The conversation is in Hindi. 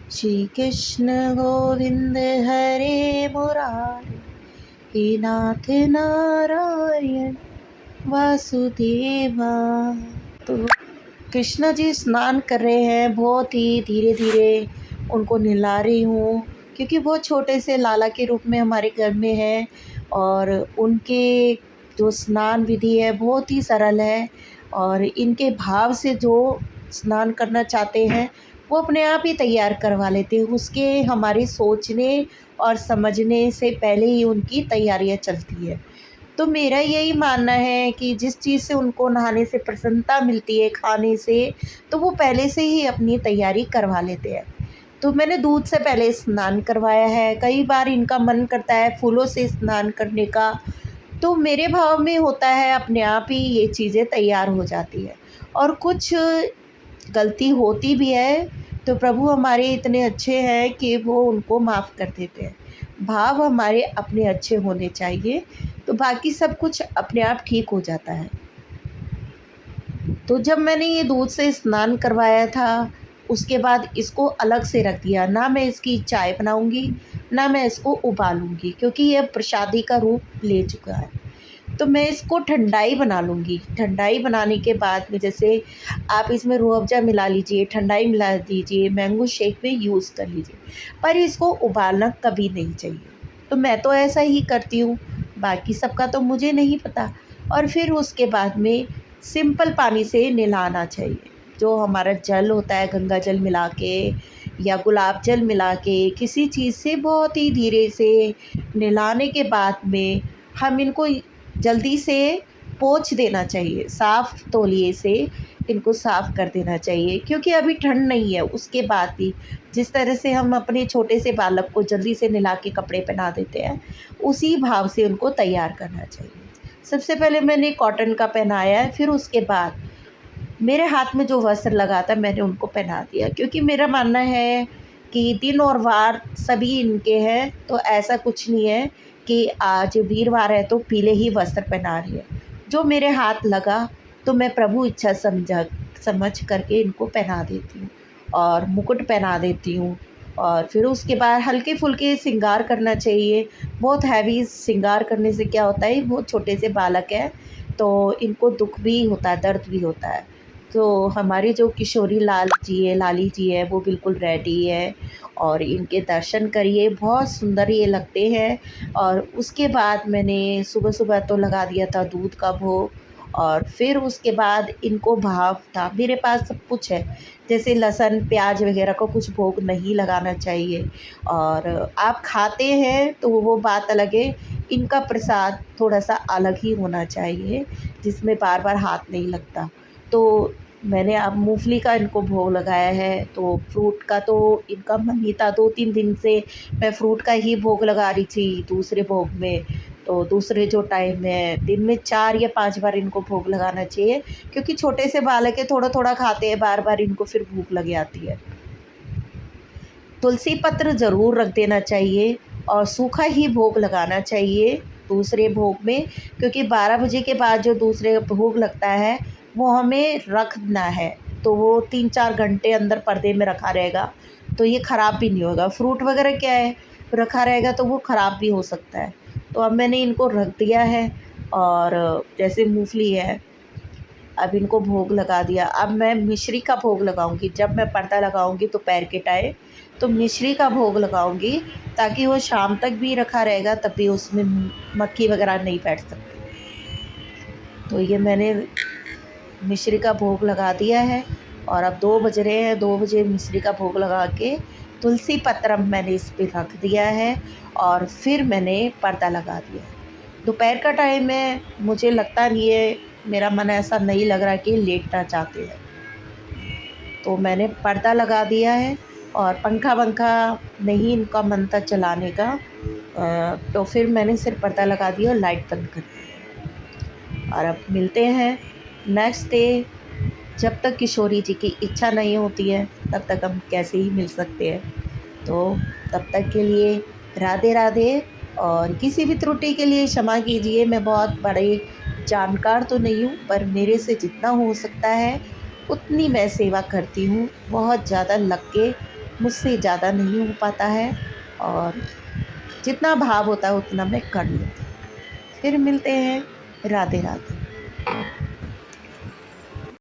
श्री कृष्ण गोविंद हरे मुरारी, हे नाथ नारायण वासुदेवा। तो कृष्णा जी स्नान कर रहे हैं, बहुत ही धीरे धीरे उनको नहला रही हूँ, क्योंकि बहुत छोटे से लाला के रूप में हमारे घर में है। और उनके जो स्नान विधि है बहुत ही सरल है, और इनके भाव से जो स्नान करना चाहते हैं वो अपने आप ही तैयार करवा लेते हैं। उसके हमारे सोचने और समझने से पहले ही उनकी तैयारियां चलती है। तो मेरा यही मानना है कि जिस चीज़ से उनको नहाने से प्रसन्नता मिलती है, खाने से, तो वो पहले से ही अपनी तैयारी करवा लेते हैं। तो मैंने दूध से पहले स्नान करवाया है। कई बार इनका मन करता है फूलों से स्नान करने का, तो मेरे भाव में होता है अपने आप ही ये चीज़ें तैयार हो जाती है। और कुछ गलती होती भी है तो प्रभु हमारे इतने अच्छे हैं कि वो उनको माफ़ कर देते हैं। भाव हमारे अपने अच्छे होने चाहिए, तो बाकी सब कुछ अपने आप ठीक हो जाता है। तो जब मैंने ये दूध से स्नान करवाया था, उसके बाद इसको अलग से रख दिया। ना मैं इसकी चाय बनाऊंगी, ना मैं इसको उबालूंगी, क्योंकि ये प्रसादी का रूप ले चुका है। तो मैं इसको ठंडाई बना लूँगी। ठंडाई बनाने के बाद में जैसे आप इसमें रूह अफ़ज़ा मिला लीजिए, ठंडाई मिला दीजिए, मैंगो शेक में यूज़ कर लीजिए, पर इसको उबालना कभी नहीं चाहिए। तो मैं तो ऐसा ही करती हूँ, बाकी सबका तो मुझे नहीं पता। और फिर उसके बाद में सिंपल पानी से नहलाना चाहिए। जो हमारा जल होता है, गंगा जल मिला के या गुलाब जल मिला के किसी चीज़ से बहुत ही धीरे से नहलाने के बाद में हम इनको जल्दी से पोंछ देना चाहिए। साफ़ तौलिए से इनको साफ़ कर देना चाहिए, क्योंकि अभी ठंड नहीं है। उसके बाद भी जिस तरह से हम अपने छोटे से बालक को जल्दी से नहला के कपड़े पहना देते हैं, उसी भाव से उनको तैयार करना चाहिए। सबसे पहले मैंने कॉटन का पहनाया है, फिर उसके बाद मेरे हाथ में जो वस्त्र लगा था मैंने उनको पहना दिया, क्योंकि मेरा मानना है कि दिन और वार सभी इनके हैं। तो ऐसा कुछ नहीं है कि आज वीरवार है तो पीले ही वस्त्र पहना रही है। जो मेरे हाथ लगा तो मैं प्रभु इच्छा समझ करके इनको पहना देती हूँ, और मुकुट पहना देती हूँ। और फिर उसके बाद हल्के फुल्के श्रृंगार करना चाहिए। बहुत हैवी श्रृंगार करने से क्या होता है, बहुत छोटे से बालक है तो इनको दुख भी होता है, दर्द भी होता है। तो हमारी जो किशोरी लाली जी है वो बिल्कुल रेडी है, और इनके दर्शन करिए, बहुत सुंदर ये लगते हैं। और उसके बाद मैंने सुबह सुबह तो लगा दिया था दूध का भोग, और फिर उसके बाद इनको भाव था, मेरे पास सब कुछ है। जैसे लहसुन प्याज वगैरह को कुछ भोग नहीं लगाना चाहिए। और आप खाते हैं तो वो बात अलग है, इनका प्रसाद थोड़ा सा अलग ही होना चाहिए, जिसमें बार बार हाथ नहीं लगता। तो मैंने अब मूंगफली का इनको भोग लगाया है। तो फ्रूट का तो इनका मन ही था, 2-3 दिन से मैं फ्रूट का ही भोग लगा रही थी दूसरे भोग में। तो दूसरे जो टाइम में दिन में 4 या 5 बार इनको भोग लगाना चाहिए, क्योंकि छोटे से बालक है, थोड़ा थोड़ा खाते हैं, बार बार इनको फिर भूख लग जाती है। तुलसी पत्र ज़रूर रख देना चाहिए, और सूखा ही भोग लगाना चाहिए दूसरे भोग में, क्योंकि 12 बजे के बाद जो दूसरे भोग लगता है वो हमें रखना है। तो वो 3-4 घंटे अंदर पर्दे में रखा रहेगा, तो ये ख़राब भी नहीं होगा। फ्रूट वगैरह क्या है, रखा रहेगा तो वो ख़राब भी हो सकता है। तो अब मैंने इनको रख दिया है। और जैसे मूंगफली है, अब इनको भोग लगा दिया। अब मैं मिश्री का भोग लगाऊंगी। जब मैं पर्दा लगाऊंगी तो पैर के टाए तो मिश्री का भोग लगाऊंगी, ताकि वो शाम तक भी रखा रहेगा, तब भी उसमें मक्खी वगैरह नहीं बैठ सकती। तो ये मैंने मिश्री का भोग लगा दिया है। और अब 2 बज रहे हैं, 2 बजे मिश्री का भोग लगा के तुलसी पत्र मैंने इस पर रख दिया है, और फिर मैंने पर्दा लगा दिया है। दोपहर का टाइम है, मुझे लगता नहीं है, मेरा मन ऐसा नहीं लग रहा कि लेटना चाहते हैं, तो मैंने पर्दा लगा दिया है। और पंखा वंखा नहीं इनका मन था चलाने का, तो फिर मैंने सिर्फ पर्दा लगा दिया और लाइट बंद कर दी। और अब मिलते हैं नेक्स्ट डे। जब तक किशोरी जी की इच्छा नहीं होती है तब तक हम कैसे ही मिल सकते हैं। तो तब तक के लिए राधे राधे। और किसी भी त्रुटि के लिए क्षमा कीजिए। मैं बहुत बड़े जानकार तो नहीं हूँ, पर मेरे से जितना हो सकता है उतनी मैं सेवा करती हूँ। बहुत ज़्यादा लग के मुझसे ज़्यादा नहीं हो पाता है, और जितना भाव होता है उतना मैं कर लेती हूँ। फिर मिलते हैं। राधे राधे।